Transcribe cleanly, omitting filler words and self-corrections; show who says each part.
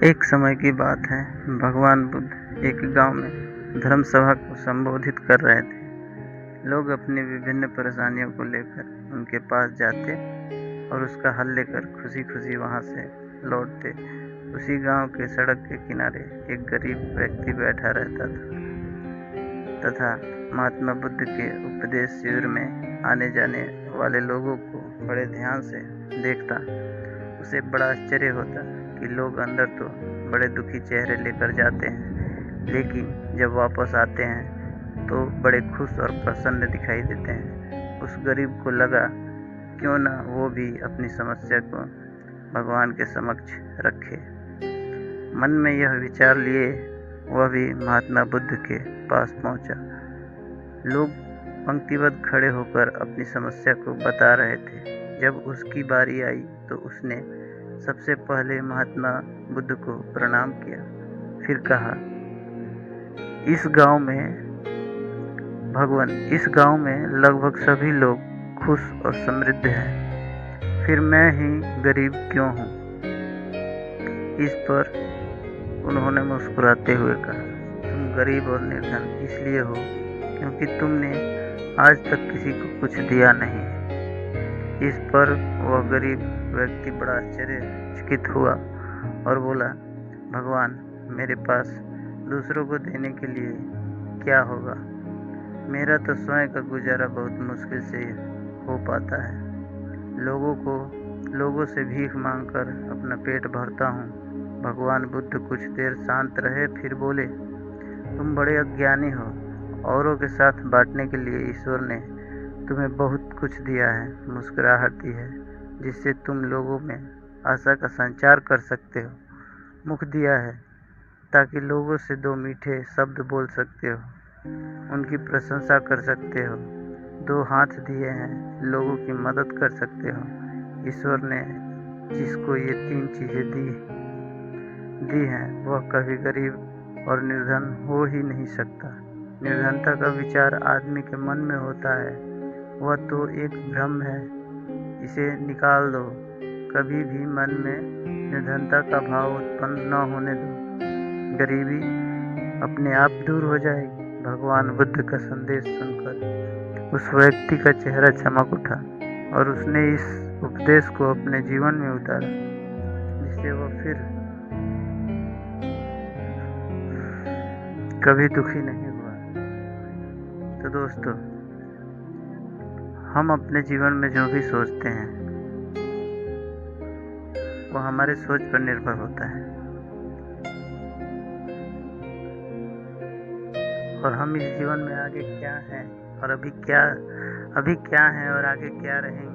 Speaker 1: एक समय की बात है, भगवान बुद्ध एक गांव में धर्म सभा को संबोधित कर रहे थे। लोग अपनी विभिन्न परेशानियों को लेकर उनके पास जाते और उसका हल लेकर खुशी खुशी वहां से लौटते। उसी गांव के सड़क के किनारे एक गरीब व्यक्ति बैठा रहता था तथा महात्मा बुद्ध के उपदेश शिविर में आने जाने वाले लोगों को बड़े ध्यान से देखता। उसे बड़ा आश्चर्य होता कि लोग अंदर तो बड़े दुखी चेहरे लेकर जाते हैं, लेकिन जब वापस आते हैं तो बड़े खुश और प्रसन्न दिखाई देते हैं। उस गरीब को लगा क्यों ना वो भी अपनी समस्या को भगवान के समक्ष रखे। मन में यह विचार लिए वह भी महात्मा बुद्ध के पास पहुंचा। लोग पंक्तिबद्ध खड़े होकर अपनी समस्या को बता रहे थे। जब उसकी बारी आई तो उसने सबसे पहले महात्मा बुद्ध को प्रणाम किया, फिर कहा, इस गांव में लगभग सभी लोग खुश और समृद्ध हैं, फिर मैं ही गरीब क्यों हूँ। इस पर उन्होंने मुस्कुराते हुए कहा, तुम गरीब और निर्धन इसलिए हो क्योंकि तुमने आज तक किसी को कुछ दिया नहीं। इस पर वह गरीब व्यक्ति बड़ा आश्चर्यचकित हुआ और बोला, भगवान, मेरे पास दूसरों को देने के लिए क्या होगा? मेरा तो स्वयं का गुजारा बहुत मुश्किल से हो पाता है। लोगों से भीख मांगकर अपना पेट भरता हूँ। भगवान बुद्ध कुछ देर शांत रहे, फिर बोले, तुम बड़े अज्ञानी हो। औरों के साथ बांटने के लिए ईश्वर ने तुम्हें बहुत कुछ दिया है, मुस्कुराहट दी है जिससे तुम लोगों में आशा का संचार कर सकते हो। मुख दिया है ताकि लोगों से दो मीठे शब्द बोल सकते हो, उनकी प्रशंसा कर सकते हो। दो हाथ दिए हैं, लोगों की मदद कर सकते हो। ईश्वर ने जिसको ये तीन चीजें दी हैं वह कभी गरीब और निर्धन हो ही नहीं सकता। निर्धनता का विचार आदमी के मन में होता है, वह तो एक भ्रम है, इसे निकाल दो। कभी भी मन में निर्धनता का भाव उत्पन्न न होने दो, गरीबी अपने आप दूर हो जाएगी। भगवान बुद्ध का संदेश सुनकर उस व्यक्ति का चेहरा चमक उठा और उसने इस उपदेश को अपने जीवन में उतारा, जिससे वह फिर कभी दुखी नहीं हुआ। तो दोस्तों, हम अपने जीवन में जो भी सोचते हैं वो हमारे सोच पर निर्भर होता है, और हम इस जीवन में आगे क्या हैं और अभी क्या हैं और आगे क्या रहेंगे